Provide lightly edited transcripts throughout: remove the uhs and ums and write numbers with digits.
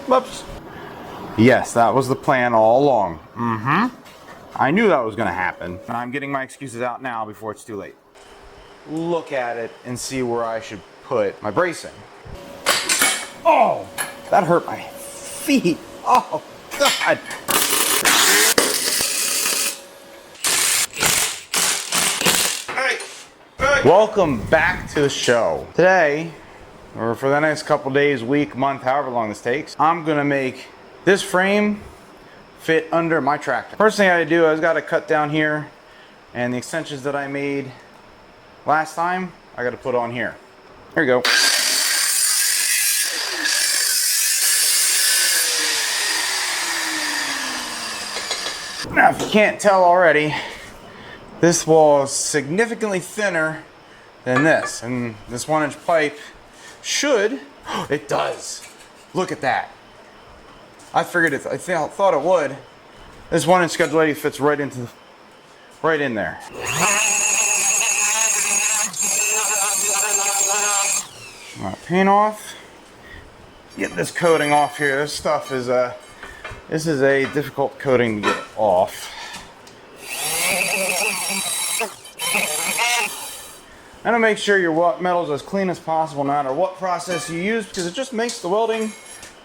Whoops. Yes, that was the plan all along. I knew that was going to happen. And I'm getting my excuses out now before it's too late. Look at it and see where I should put my bracing. Oh, that hurt my feet. Oh, God. Welcome back to the show. Today, or for the next couple days, week, month, however long this takes, I'm gonna make this frame fit under my tractor. First thing I gotta do, I gotta cut down here, and the extensions that I made last time, I gotta put on here. Here we go. Now, if you can't tell already, this wall is significantly thinner than this, and this 1-inch pipe should, it does. Look at that. I figured it, I thought it would. This 1-inch schedule 80 fits right in there. Paint off. Get this coating off here. This stuff is this is a difficult coating to get off. And to make sure your weld metal is as clean as possible no matter what process you use, because it just makes the welding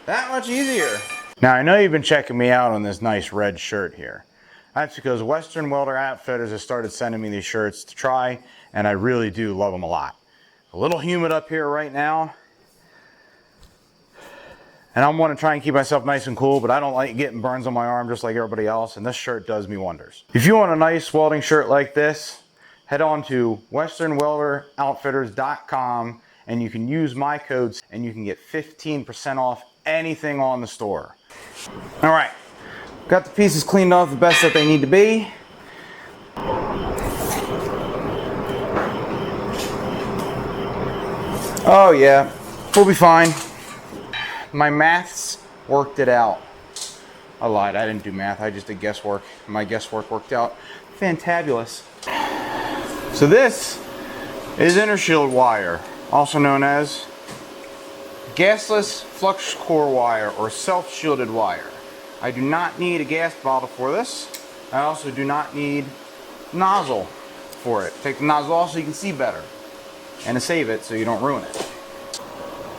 that much easier. Now, I know you've been checking me out on this nice red shirt here. That's because Western Welder Outfitters have started sending me these shirts to try, and I really do love them a lot. A little humid up here right now, and I want to try and keep myself nice and cool, but I don't like getting burns on my arm just like everybody else, and this shirt does me wonders. If you want a nice welding shirt like this, head on to westernwelderoutfitters.com and you can use my codes and you can get 15% off anything on the store. All right, got the pieces cleaned off the best that they need to be. Oh yeah, we'll be fine. My maths worked it out. I lied, I didn't do math, I just did guesswork. My guesswork worked out fantabulous. So this is inner shield wire, also known as gasless flux core wire or self-shielded wire. I do not need a gas bottle for this. I also do not need nozzle for it. Take the nozzle off so you can see better and to save it so you don't ruin it.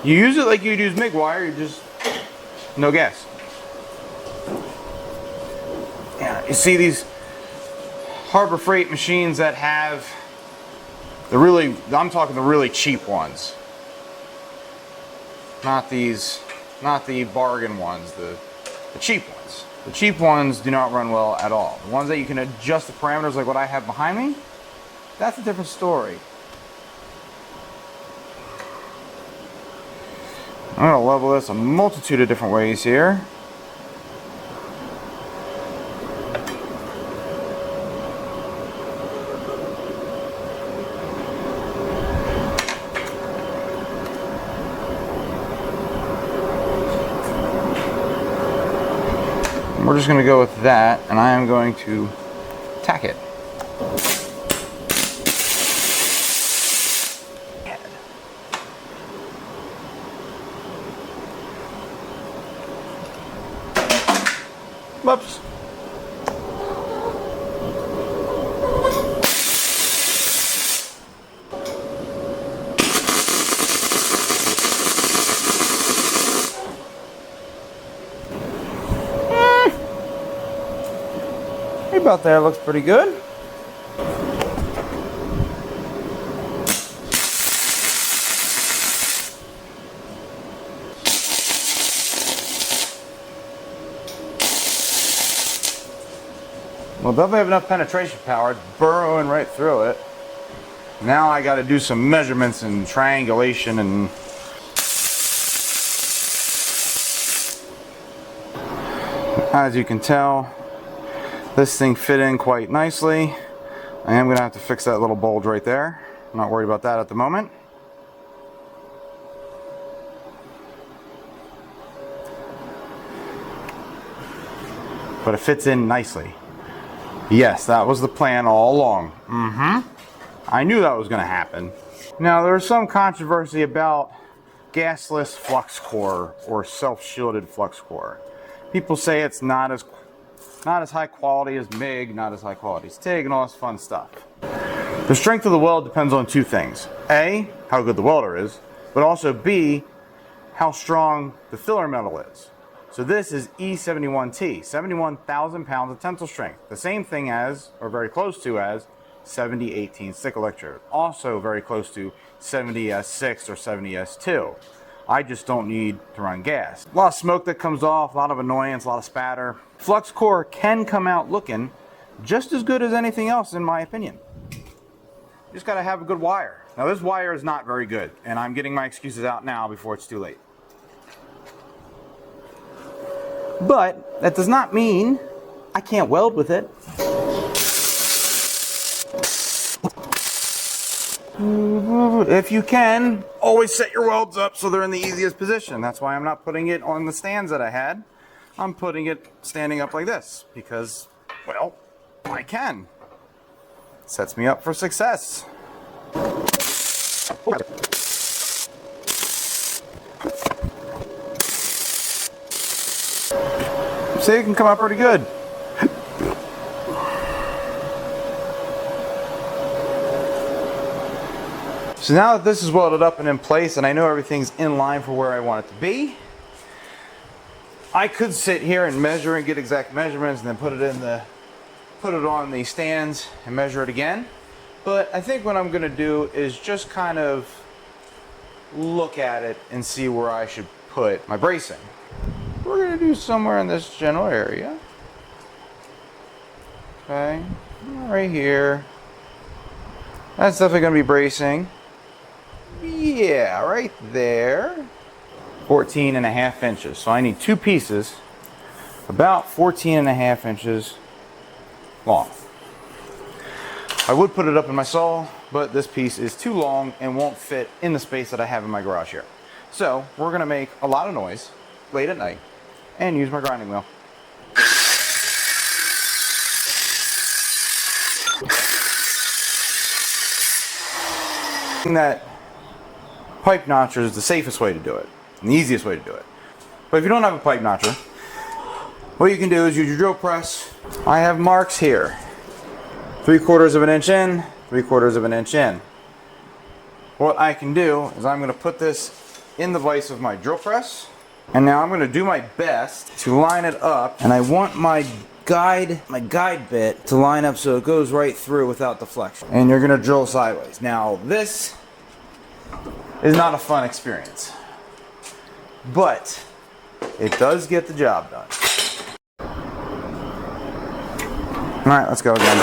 You use it like you'd use MIG wire, you just, no gas. Yeah, you see these Harbor Freight machines that have I'm talking the really cheap ones. Not the bargain ones, the cheap ones. The cheap ones do not run well at all. The ones that you can adjust the parameters like what I have behind me, that's a different story. I'm going to level this a multitude of different ways here. We're just going to go with that, and I am going to tack it. Whoops. About there, looks pretty good. Well, definitely have enough penetration power. It's burrowing right through it. Now I got to do some measurements and triangulation and as you can tell, this thing fit in quite nicely. I am going to have to fix that little bulge right there. I'm not worried about that at the moment. But it fits in nicely. Yes, that was the plan all along. I knew that was going to happen. Now, there's some controversy about gasless flux core or self-shielded flux core. People say it's not as high quality as MIG, not as high quality as TIG, and all this fun stuff. The strength of the weld depends on two things. A, how good the welder is, but also B, how strong the filler metal is. So this is E71T, 71,000 pounds of tensile strength. The same thing as, or very close to as, 7018 stick electrode. Also very close to 70S6 or 70S2. I just don't need to run gas. A lot of smoke that comes off, a lot of annoyance, a lot of spatter. Flux core can come out looking just as good as anything else in my opinion. You just gotta have a good wire. Now this wire is not very good, and I'm getting my excuses out now before it's too late. But that does not mean I can't weld with it. If you can, always set your welds up so they're in the easiest position. That's why I'm not putting it on the stands that I had. I'm putting it standing up like this because, well, I can. Sets me up for success. See, it can come out pretty good. So now that this is welded up and in place and I know everything's in line for where I want it to be, I could sit here and measure and get exact measurements and then put it on the stands and measure it again. But I think what I'm going to do is just kind of look at it and see where I should put my bracing. We're going to do somewhere in this general area. Okay, right here. That's definitely going to be bracing. Yeah, right there. 14.5 inches. So I need two pieces about 14.5 inches long. I would put it up in my saw, but this piece is too long and won't fit in the space that I have in my garage here. So we're going to make a lot of noise late at night and use my grinding wheel. That pipe notcher is the safest way to do it and the easiest way to do it. But if you don't have a pipe notcher, what you can do is use your drill press. I have marks here. 3/4 of an inch in, 3/4 of an inch in. What I can do is I'm going to put this in the vise of my drill press, and now I'm going to do my best to line it up, and I want my guide bit to line up so it goes right through without deflection. And you're going to drill sideways. Now this is not a fun experience, but it does get the job done. All right, let's go again.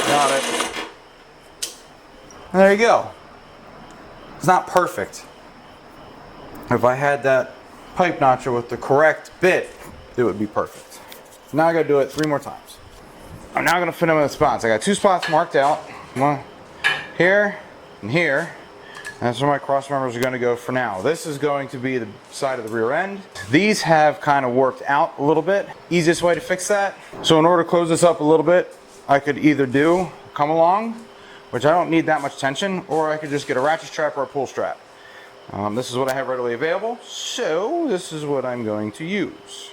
Got it. And there you go. It's not perfect. If I had that pipe notcher with the correct bit, it would be perfect. So now I gotta do it 3 more times. I'm now gonna fit them in the spots. I got 2 spots marked out. One here and here. That's where my cross members are gonna go for now. This is going to be the side of the rear end. These have kind of worked out a little bit. Easiest way to fix that. So in order to close this up a little bit, I could either do come along, which I don't need that much tension, or I could just get a ratchet strap or a pull strap. This is what I have readily available, so this is what I'm going to use.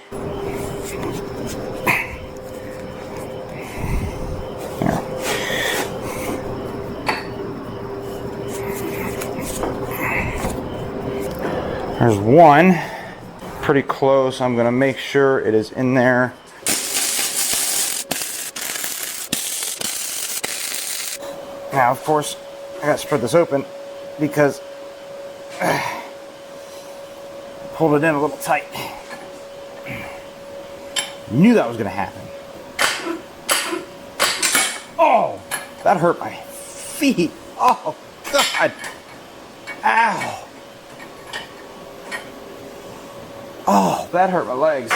There's one, pretty close. I'm going to make sure it is in there. Now, of course, I got to spread this open because I pulled it in a little tight. Knew that was going to happen. Oh, that hurt my feet. Oh, God. Ow. Oh, that hurt my legs.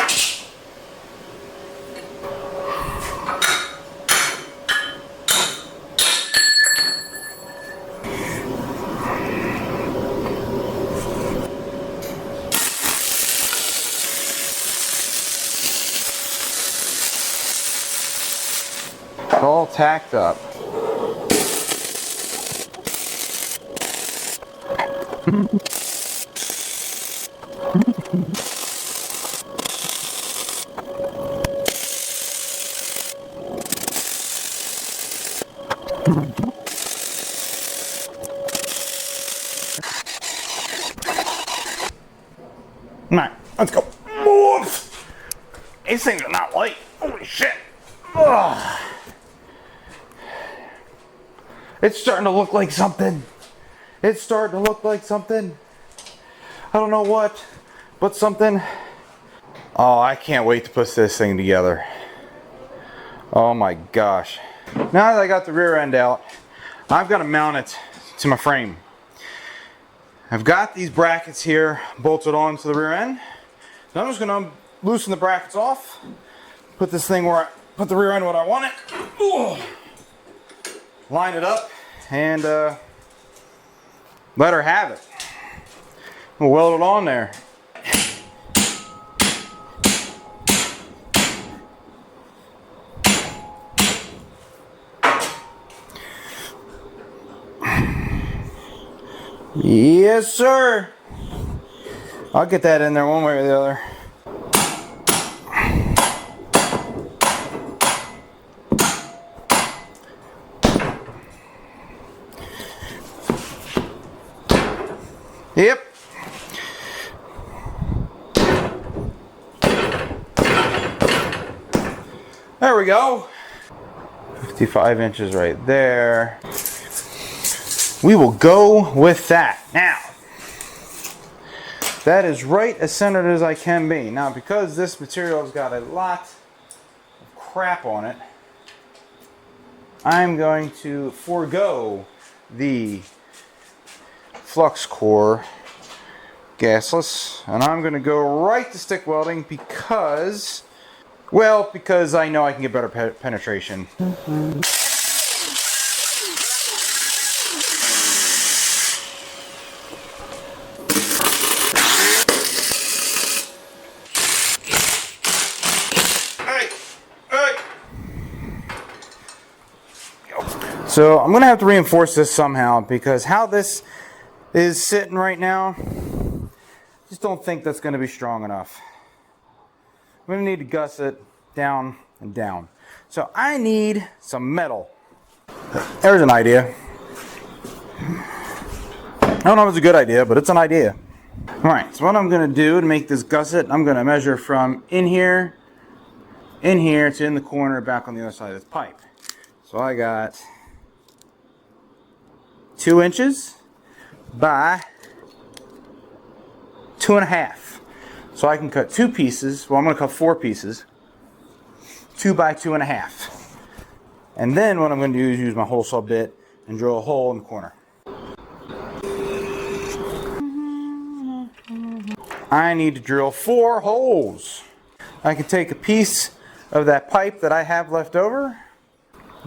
tacked up. Alright, let's go. Whoops. These things are not light. Holy shit. Ugh. It's starting to look like something. It's starting to look like something. I don't know what, but something. Oh, I can't wait to put this thing together. Oh my gosh. Now that I got the rear end out, I've got to mount it to my frame. I've got these brackets here bolted onto the rear end. Now I'm just going to loosen the brackets off, put this thing where I put the rear end when I want it. Ooh. Line it up and let her have it. We'll weld it on there. Yes, sir. I'll get that in there one way or the other. Yep. There we go. 55 inches right there. We will go with that. Now, that is right as centered as I can be. Now, because this material has got a lot of crap on it, I'm going to forego the flux core gasless, and I'm going to go right to stick welding because, well, because I know I can get better penetration. So I'm going to have to reinforce this somehow because how this is sitting right now, I just don't think that's going to be strong enough. I'm going to need to gusset down and down. So I need some metal. There's an idea. I don't know if it's a good idea, but it's an idea. Alright, so what I'm going to do to make this gusset, I'm going to measure from in here to in the corner, back on the other side of this pipe. So I got 2 inches by 2.5. So I can cut 2 pieces. Well, I'm going to cut 4 pieces. 2 by 2.5. And then what I'm going to do is use my hole saw bit and drill a hole in the corner. I need to drill 4 holes. I can take a piece of that pipe that I have left over.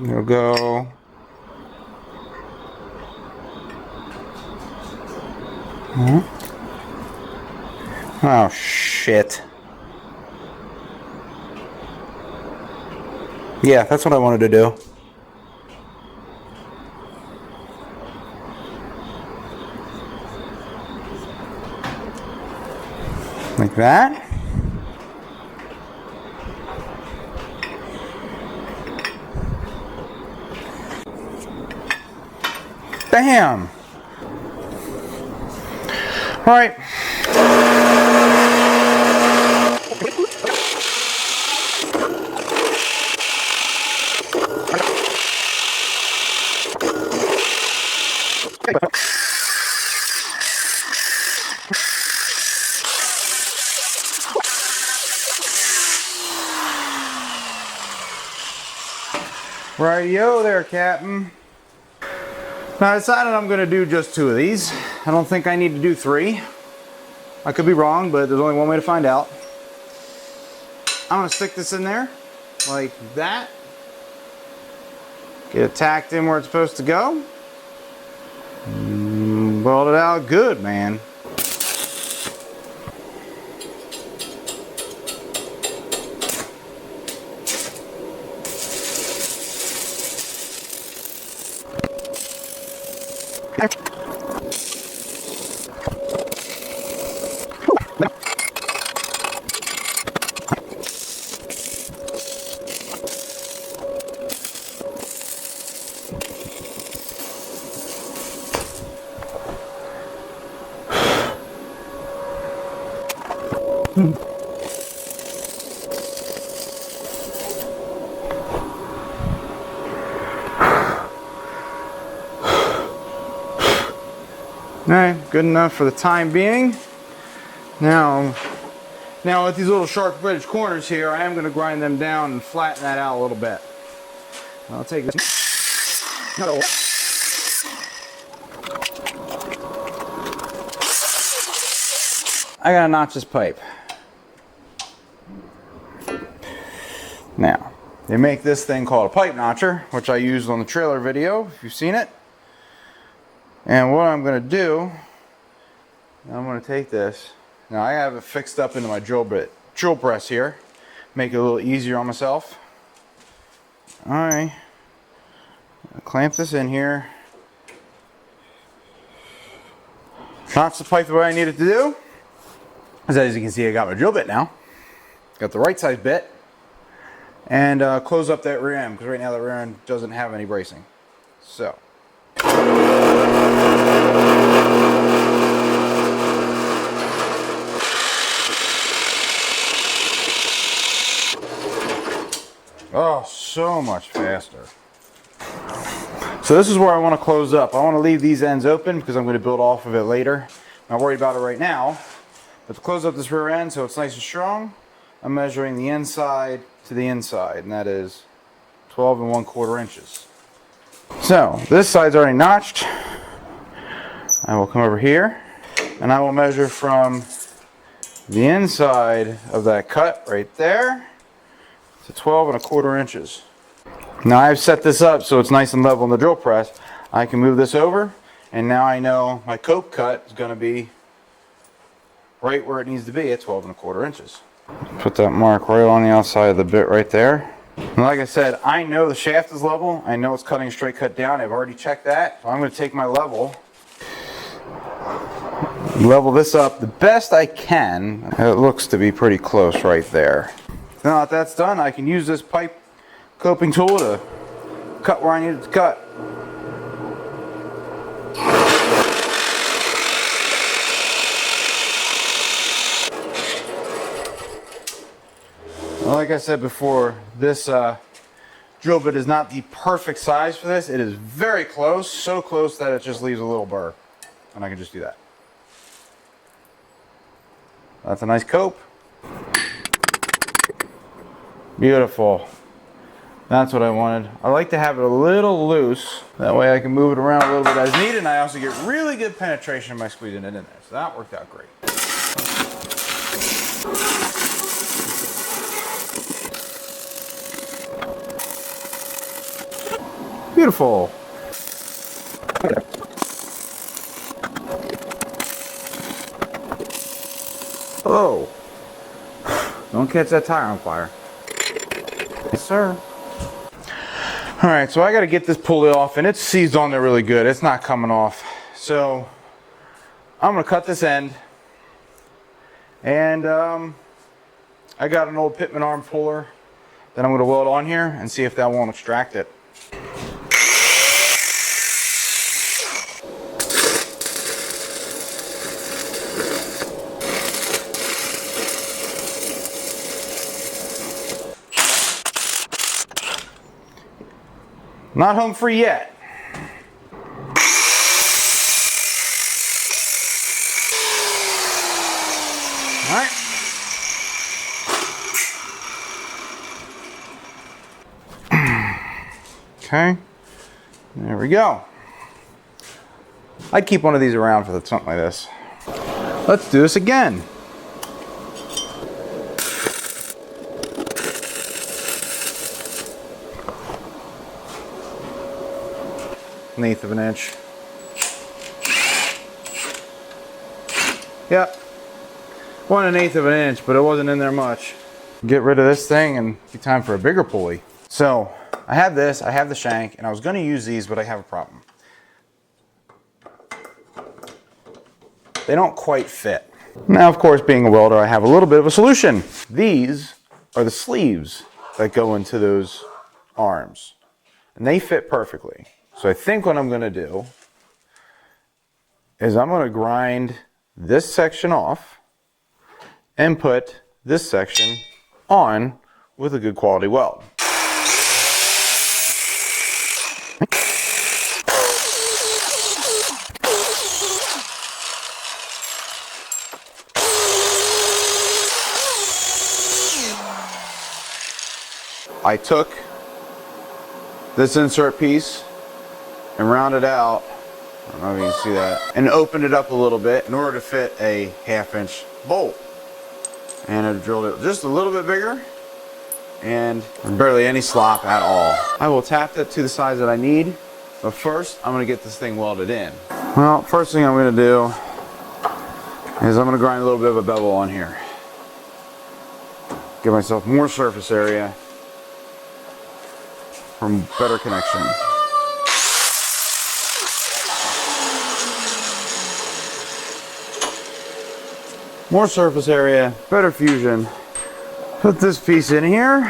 It'll go oh shit. Yeah, that's what I wanted to do. Like that. Bam! All right. Rightio there, Captain. Now I decided I'm going to do just 2 of these. I don't think I need to do 3. I could be wrong, but there's only one way to find out. I'm going to stick this in there like that. Get it tacked in where it's supposed to go. Weld it out good, man. Alright, good enough for the time being. Now with these little sharp edge corners here, I am going to grind them down and flatten that out a little bit. I'll take this. I gotta notch this pipe. Now, they make this thing called a pipe notcher, which I used on the trailer video, if you've seen it. And what I'm going to do, I'm going to take this. Now I have it fixed up into my drill press here. Make it a little easier on myself. Alright. Clamp this in here. Notch the pipe the way I need it to do. As you can see, I got my drill bit now. Got the right size bit. And close up that rear end, because right now the rear end doesn't have any bracing. So. Oh, so much faster. So this is where I want to close up. I want to leave these ends open because I'm going to build off of it later. I'm not worried about it right now. But to close up this rear end so it's nice and strong, I'm measuring the inside to the inside, and that is 12 1/4 inches. So this side's already notched. I will come over here and I will measure from the inside of that cut right there to 12 1/4 inches. Now I've set this up so it's nice and level in the drill press. I can move this over, and now I know my cope cut is going to be right where it needs to be at 12 1/4 inches. Put that mark right on the outside of the bit right there. And like I said, I know the shaft is level. I know it's cutting straight cut down. I've already checked that. So I'm going to take my level this up the best I can. It looks to be pretty close right there. Now that that's done, I can use this pipe coping tool to cut where I need it to cut. Like I said before, this drill bit is not the perfect size for this. It is very close, so close that it just leaves a little burr. And I can just do that. That's a nice cope. Beautiful. That's what I wanted. I like to have it a little loose. That way I can move it around a little bit as needed, and I also get really good penetration by squeezing it in there. So that worked out great. Beautiful. Hello. Don't catch that tire on fire. Yes, sir. Alright, so I got to get this pulley off, and it's seized on there really good. It's not coming off. So I'm going to cut this end. And I got an old Pitman arm puller that I'm going to weld on here and see if that won't extract it. Not home free yet. All right. Okay. There we go. I'd keep one of these around for something like this. Let's do this again. An eighth of an inch. Yep. 1/8 of an inch, but it wasn't in there much. Get rid of this thing and be time for a bigger pulley. So I have this, I have the shank, and I was going to use these, but I have a problem. they don't quite fit. Now, of course, being a welder, I have a little bit of a solution. These are the sleeves that go into those arms, and they fit perfectly. So I think what I'm going to do is I'm going to grind this section off and put this section on with a good quality weld. I took this insert piece and rounded out, I don't know if you can see that, and opened it up a little bit in order to fit a 1/2-inch bolt. And I drilled it just a little bit bigger and barely any slop at all. I will tap that to the size that I need, but first I'm going to get this thing welded in. Well, first thing I'm going to do is I'm going to grind a little bit of a bevel on here. Give myself more surface area for better connection. More surface area, better fusion. Put this piece in here.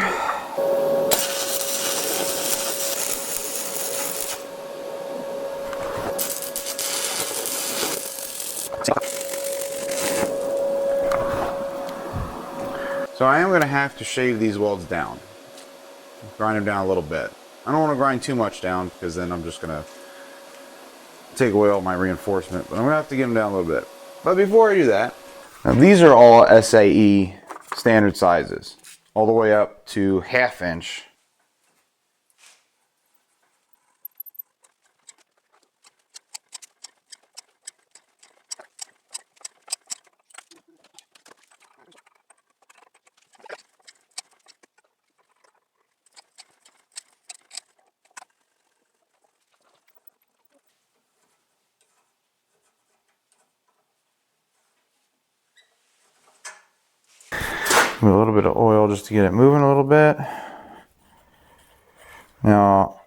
So I am going to have to shave these welds down. Grind them down a little bit. I don't want to grind too much down because then I'm just going to take away all my reinforcement, but I'm going to have to get them down a little bit. But before I do that, now these are all SAE standard sizes, all the way up to 1/2 inch. A little bit of oil just to get it moving a little bit. Now,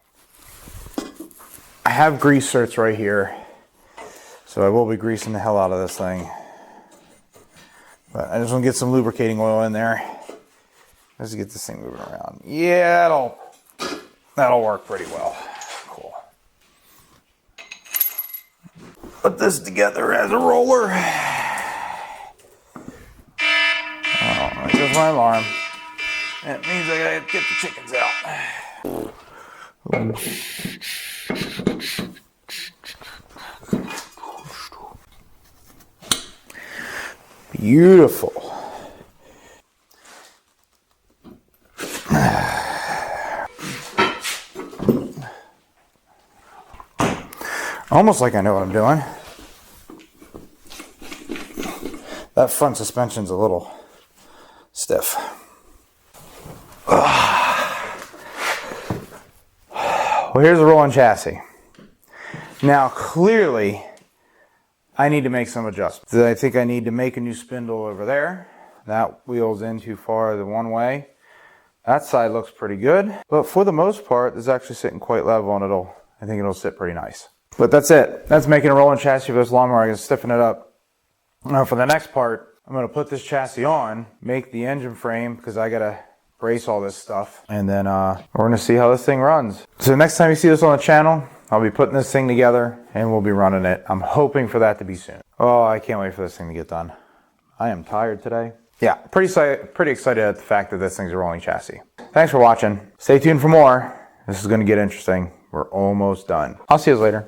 I have grease certs right here, so I will be greasing the hell out of this thing. But I just want to get some lubricating oil in there. Let's get this thing moving around. Yeah, that'll work pretty well. Cool. Put this together as a roller. There's my alarm. That means I gotta get the chickens out. Beautiful. Almost like I know what I'm doing. That front suspension's a little stiff. Well, here's the rolling chassis. Now, clearly, I need to make some adjustments. I think I need to make a new spindle over there. That wheel's in too far the one way. That side looks pretty good, but for the most part, it's actually sitting quite level, and I think it'll sit pretty nice. But that's it. That's making a rolling chassis for this lawnmower. I can stiffen it up. Now, for the next part, I'm going to put this chassis on, make the engine frame, because I got to brace all this stuff. And then we're going to see how this thing runs. So next time you see this on the channel, I'll be putting this thing together and we'll be running it. I'm hoping for that to be soon. Oh, I can't wait for this thing to get done. I am tired today. Yeah, pretty excited at the fact that this thing's a rolling chassis. Thanks for watching. Stay tuned for more. This is going to get interesting. We're almost done. I'll see you later.